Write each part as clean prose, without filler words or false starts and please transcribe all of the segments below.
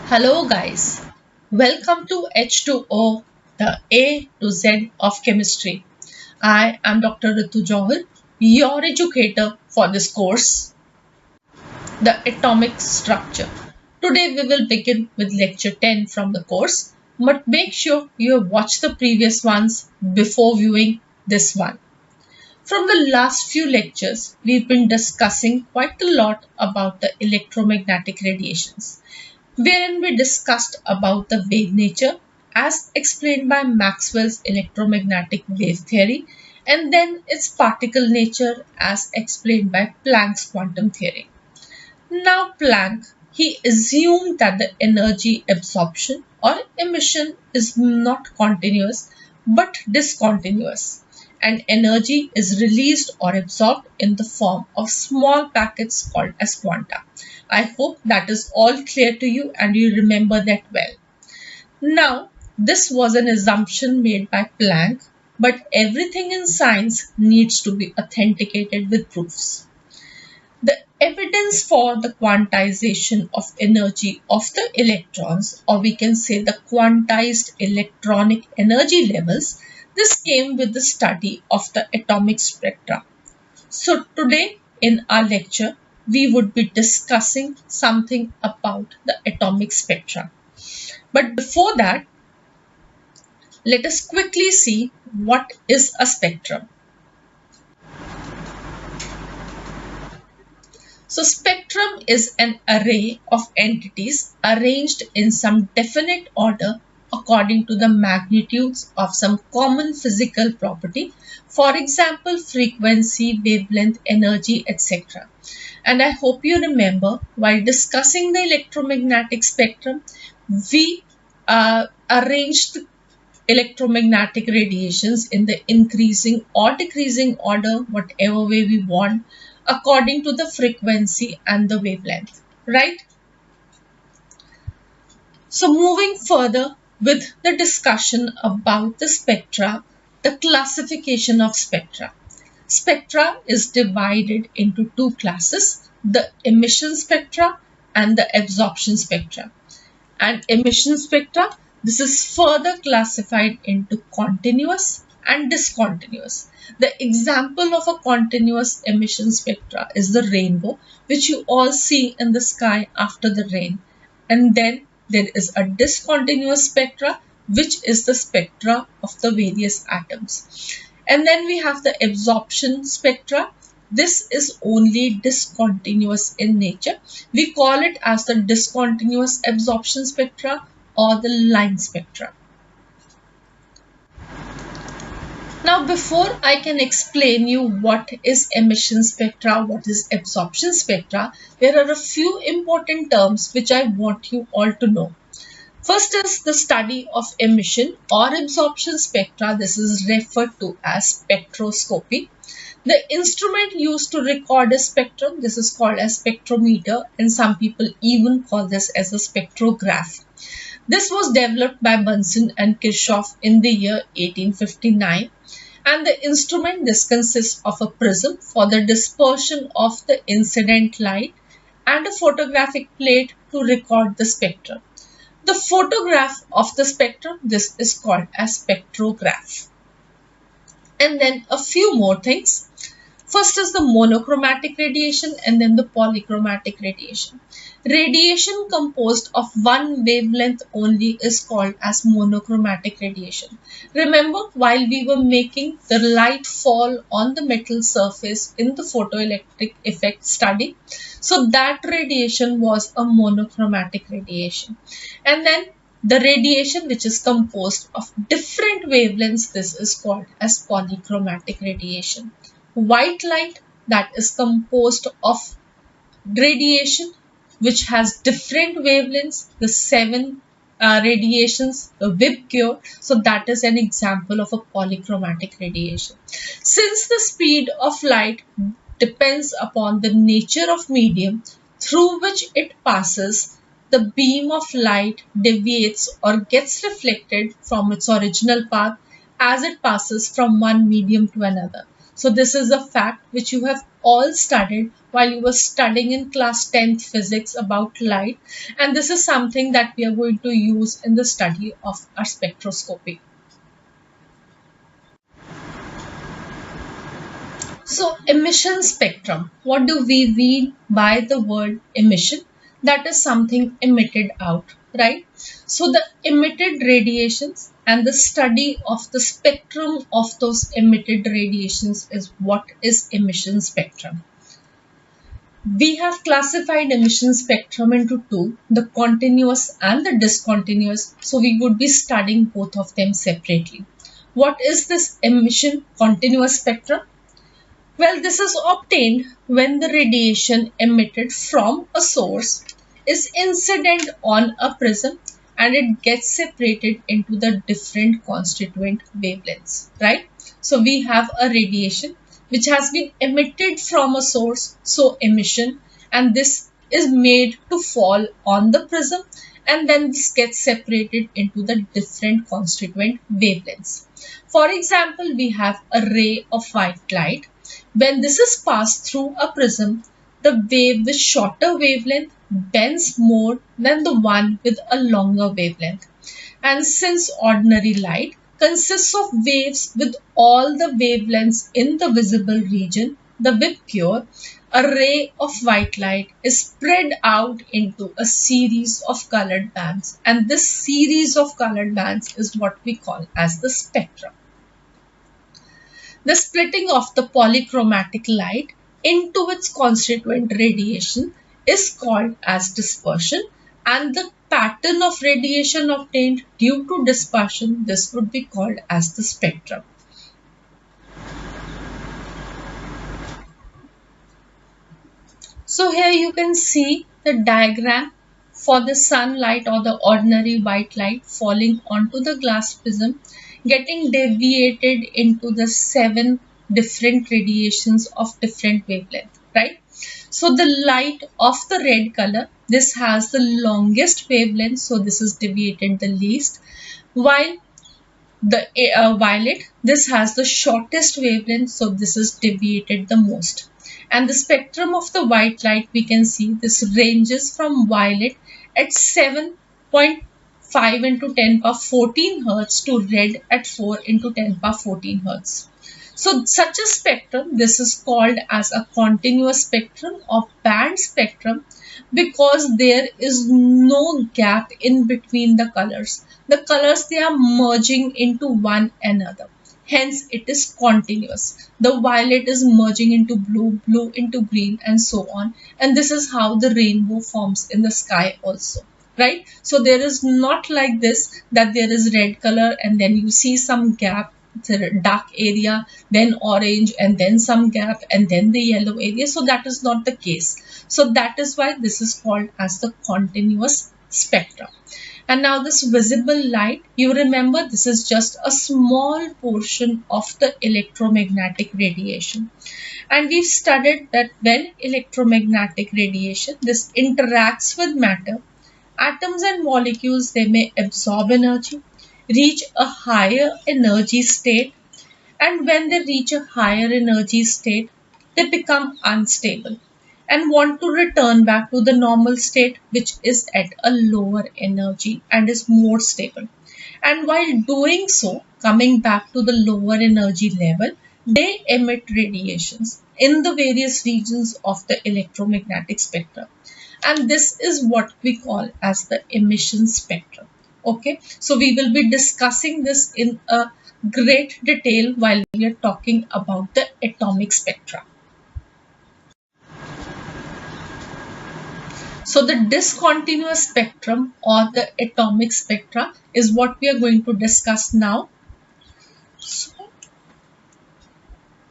Hello guys, welcome to H2O, the A to Z of chemistry. I am Dr. Ritu Johar, your educator for this course, the atomic structure. Today we will begin with lecture 10 from the course, but make sure you have watched the previous ones before viewing this one. From the last few lectures, we've been discussing quite a lot about the electromagnetic radiations, wherein we discussed about the wave nature as explained by Maxwell's electromagnetic wave theory and then its particle nature as explained by Planck's quantum theory. Now Planck, he assumed that the energy absorption or emission is not continuous but discontinuous, and energy is released or absorbed in the form of small packets called as quanta. I hope that is all clear to you and you remember that well. Now, this was an assumption made by Planck, but everything in science needs to be authenticated with proofs. The evidence for the quantization of energy of the electrons, or we can say the quantized electronic energy levels, this came with the study of the atomic spectra. So today in our lecture, we would be discussing something about the atomic spectra. But before that, let us quickly see what is a spectrum. So spectrum is an array of entities arranged in some definite order according to the magnitudes of some common physical property, for example, frequency, wavelength, energy, etc. And I hope you remember while discussing the electromagnetic spectrum, we arranged the electromagnetic radiations in the increasing or decreasing order, whatever way we want, according to the frequency and the wavelength, right? So moving further with the discussion about the spectra, the classification of spectra. Spectra is divided into two classes, the emission spectra and the absorption spectra. And emission spectra, this is further classified into continuous and discontinuous. The example of a continuous emission spectra is the rainbow, which you all see in the sky after the rain. And then there is a discontinuous spectra, which is the spectra of the various atoms. And then we have the absorption spectra. This is only discontinuous in nature. We call it as the discontinuous absorption spectra or the line spectra. Now, before I can explain you what is emission spectra, what is absorption spectra, there are a few important terms which I want you all to know. First is the study of emission or absorption spectra. This is referred to as spectroscopy. The instrument used to record a spectrum, this is called a spectrometer, and some people even call this as a spectrograph. This was developed by Bunsen and Kirchhoff in the year 1859. And the instrument, this consists of a prism for the dispersion of the incident light and a photographic plate to record the spectrum. The photograph of the spectrum, this is called a spectrograph. And then a few more things. First is the monochromatic radiation and then the polychromatic radiation. Radiation composed of one wavelength only is called as monochromatic radiation. Remember, while we were making the light fall on the metal surface in the photoelectric effect study, so that radiation was a monochromatic radiation. And then the radiation which is composed of different wavelengths, this is called as polychromatic radiation. White light, that is composed of radiation which has different wavelengths, the 7 radiations, the Webb cure. So that is an example of a polychromatic radiation. Since the speed of light depends upon the nature of medium through which it passes, the beam of light deviates or gets reflected from its original path as it passes from one medium to another. So this is a fact which you have all studied while you were studying in class 10th physics about light, and this is something that we are going to use in the study of our spectroscopy. So emission spectrum, what do we mean by the word emission? That is something emitted out, right? So the emitted radiations and the study of the spectrum of those emitted radiations is what is emission spectrum. We have classified emission spectrum into two, the continuous and the discontinuous. So we would be studying both of them separately. What is this emission continuous spectrum? Well, this is obtained when the radiation emitted from a source is incident on a prism and it gets separated into the different constituent wavelengths, right? So we have a radiation which has been emitted from a source, so emission, and this is made to fall on the prism, and then this gets separated into the different constituent wavelengths. For example, we have a ray of white light. When this is passed through a prism, the wave with shorter wavelength bends more than the one with a longer wavelength. And since ordinary light consists of waves with all the wavelengths in the visible region, the vacuole, a ray of white light is spread out into a series of colored bands, and this series of colored bands is what we call as the spectrum. The splitting of the polychromatic light into its constituent radiation is called as dispersion, and the pattern of radiation obtained due to dispersion, this would be called as the spectrum. So here you can see the diagram for the sunlight or the ordinary white light falling onto the glass prism, getting deviated into the 7 different radiations of different wavelength, right? So the light of the red color, this has the longest wavelength, so this is deviated the least, while the violet, this has the shortest wavelength, so this is deviated the most. And the spectrum of the white light, we can see this ranges from violet at 7.5 into 10 power 14 Hertz to red at 4 into 10 power 14 Hertz. So such a spectrum, this is called as a continuous spectrum or band spectrum because there is no gap in between the colors. The colors, they are merging into one another. Hence, it is continuous. The violet is merging into blue, blue into green, and so on. And this is how the rainbow forms in the sky also, right? So there is not like this that there is red color and then you see some gap, the dark area, then orange, and then some gap, and then the yellow area. So that is not the case. So that is why this is called as the continuous spectrum. And now this visible light, you remember this is just a small portion of the electromagnetic radiation. And we've studied that when electromagnetic radiation, this interacts with matter, atoms and molecules, they may absorb energy, reach a higher energy state, and when they reach a higher energy state, they become unstable and want to return back to the normal state, which is at a lower energy and is more stable. And while doing so, coming back to the lower energy level, they emit radiations in the various regions of the electromagnetic spectrum. And this is what we call as the emission spectrum. Okay, so we will be discussing this in a great detail while we are talking about the atomic spectra. So the discontinuous spectrum or the atomic spectra is what we are going to discuss now.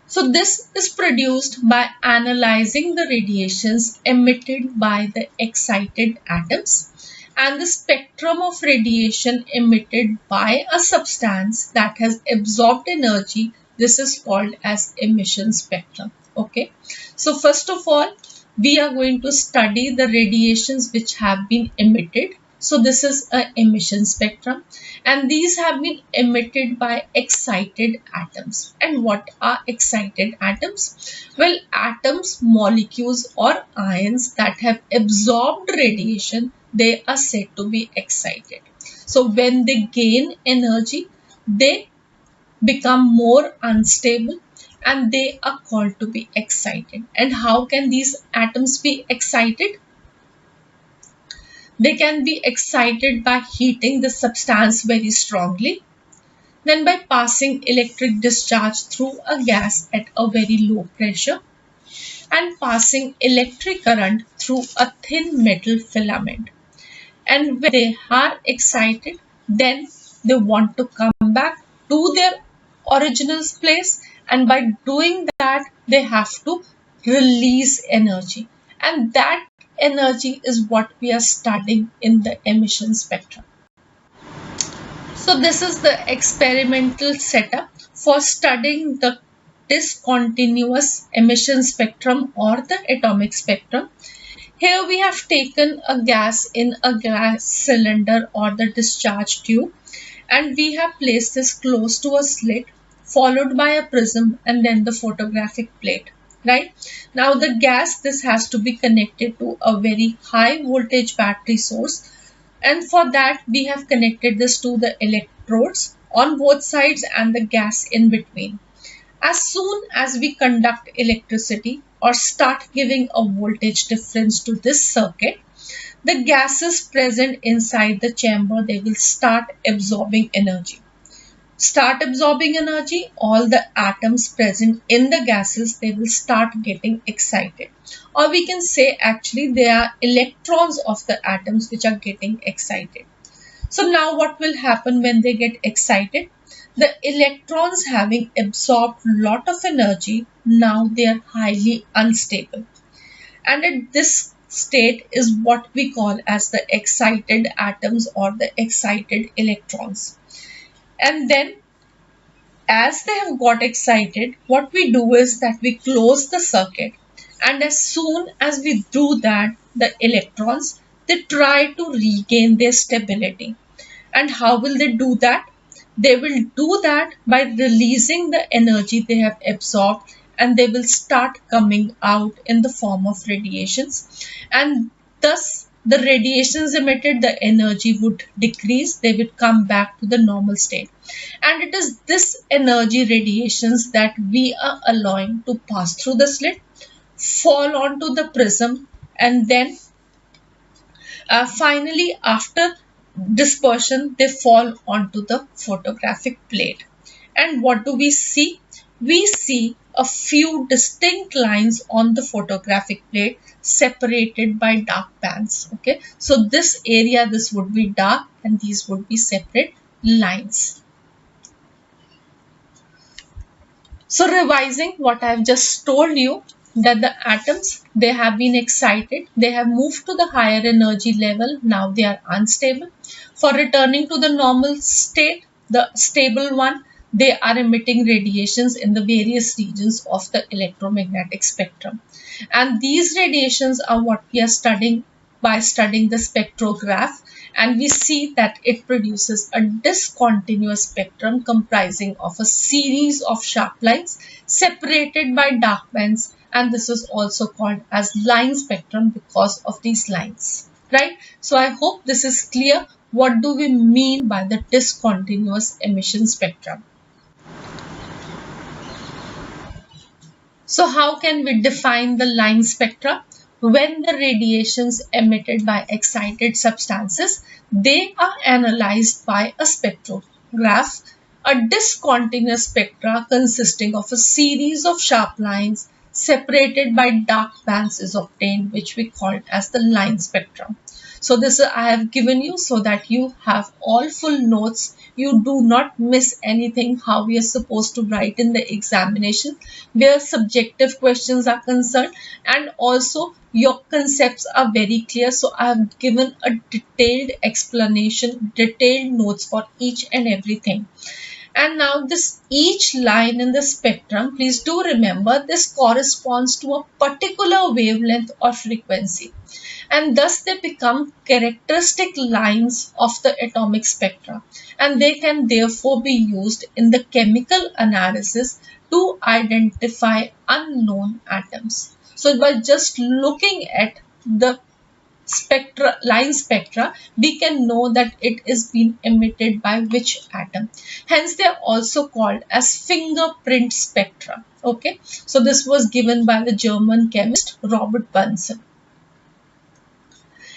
So this is produced by analyzing the radiations emitted by the excited atoms and the spectrum of radiation emitted by a substance that has absorbed energy. This is called as emission spectrum. Okay. So first of all, we are going to study the radiations which have been emitted. So this is a emission spectrum, and these have been emitted by excited atoms. And what are excited atoms? Well, atoms, molecules or ions that have absorbed radiation, they are said to be excited. So when they gain energy, they become more unstable and they are called to be excited. And how can these atoms be excited? They can be excited by heating the substance very strongly, then by passing electric discharge through a gas at a very low pressure, and passing electric current through a thin metal filament. And when they are excited, then they want to come back to their original place, and by doing that they have to release energy, and that energy is what we are studying in the emission spectrum. So this is the experimental setup for studying the discontinuous emission spectrum or the atomic spectrum. Here we have taken a gas in a glass cylinder or the discharge tube, and we have placed this close to a slit followed by a prism and then the photographic plate. Right now, the gas, this has to be connected to a very high voltage battery source, and for that we have connected this to the electrodes on both sides and the gas in between. As soon as we conduct electricity or start giving a voltage difference to this circuit, the gases present inside the chamber, they will start absorbing energy. Start absorbing energy, all the atoms present in the gases, they will start getting excited. Or we can say actually they are electrons of the atoms which are getting excited. So now what will happen when they get excited? The electrons, having absorbed lot of energy, now they are highly unstable. And at this state is what we call as the excited atoms or the excited electrons. And then as they have got excited, what we do is that we close the circuit, and as soon as we do that, the electrons, they try to regain their stability. And how will they do that? They will do that by releasing the energy they have absorbed, and they will start coming out in the form of radiations, and thus the radiations emitted, the energy would decrease, they would come back to the normal state. And it is this energy radiations that we are allowing to pass through the slit, fall onto the prism, and then finally after dispersion they fall onto the photographic plate. And what do we see? We see a few distinct lines on the photographic plate separated by dark bands. Okay, so this area, this would be dark and these would be separate lines. So revising what I have just told you, that the atoms, they have been excited, they have moved to the higher energy level, now they are unstable. For returning to the normal state, the stable one, they are emitting radiations in the various regions of the electromagnetic spectrum. And these radiations are what we are studying by studying the spectrograph, and we see that it produces a discontinuous spectrum comprising of a series of sharp lines separated by dark bands, and this is also called as line spectrum because of these lines. Right? So I hope this is clear. What do we mean by the discontinuous emission spectrum? So how can we define the line spectra? When the radiations emitted by excited substances, they are analyzed by a spectrograph. A discontinuous spectra consisting of a series of sharp lines separated by dark bands is obtained, which we call as the line spectrum. So this I have given you so that you have all full notes. You do not miss anything how we are supposed to write in the examination where subjective questions are concerned, and also your concepts are very clear. So I have given a detailed explanation, detailed notes for each and everything. And now this each line in the spectrum, please do remember this corresponds to a particular wavelength or frequency. and thus they become characteristic lines of the atomic spectra, and they can therefore be used in the chemical analysis to identify unknown atoms. So by just looking at the line spectra, we can know that it is being emitted by which atom. Hence they are also called as fingerprint spectra. Okay, so this was given by the German chemist Robert Bunsen.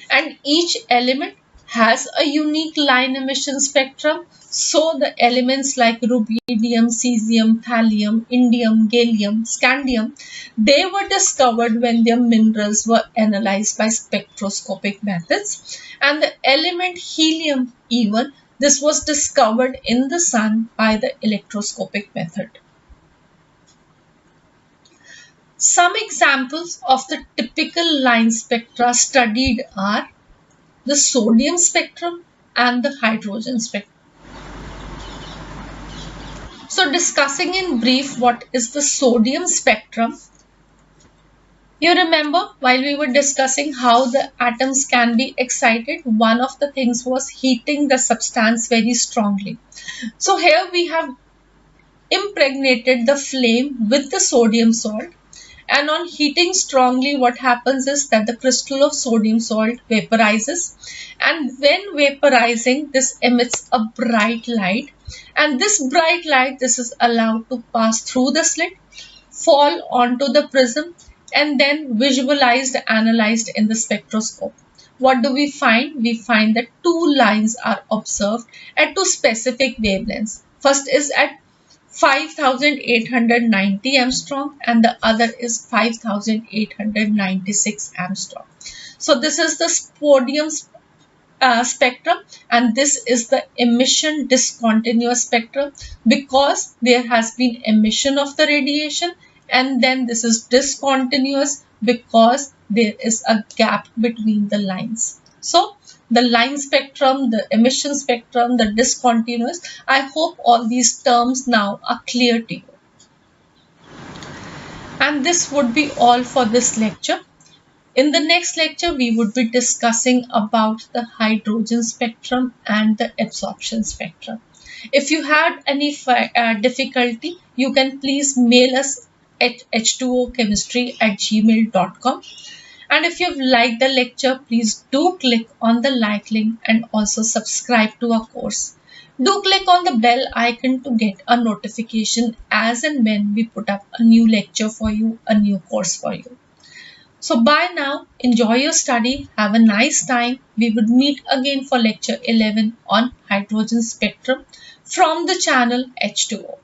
And each element has a unique line emission spectrum. So the elements like rubidium, cesium, thallium, indium, gallium, scandium, they were discovered when their minerals were analyzed by spectroscopic methods. And the element helium, even, this was discovered in the sun by the electroscopic method. Some examples of the typical line spectra studied are the sodium spectrum and the hydrogen spectrum. So discussing in brief what is the sodium spectrum. You remember while we were discussing how the atoms can be excited, one of the things was heating the substance very strongly. So here we have impregnated the flame with the sodium salt, and on heating strongly what happens is that the crystal of sodium salt vaporizes, and when vaporizing this emits a bright light, and this bright light, this is allowed to pass through the slit, fall onto the prism, and then visualized, analyzed in the spectroscope. What do we find? We find that two lines are observed at two specific wavelengths. First is at 5890 Armstrong and the other is 5896 Armstrong. So this is the sodium spectrum, and this is the emission discontinuous spectrum because there has been emission of the radiation, and then this is discontinuous because there is a gap between the lines. So the line spectrum, the emission spectrum, the discontinuous. I hope all these terms now are clear to you. And this would be all for this lecture. In the next lecture, we would be discussing about the hydrogen spectrum and the absorption spectrum. If you had any difficulty, you can please mail us at h2ochemistry@gmail.com. And if you've liked the lecture, please do click on the like link and also subscribe to our course. Do click on the bell icon to get a notification as and when we put up a new lecture for you, a new course for you. So bye now, enjoy your study, have a nice time. We would meet again for lecture 11 on hydrogen spectrum from the channel H2O.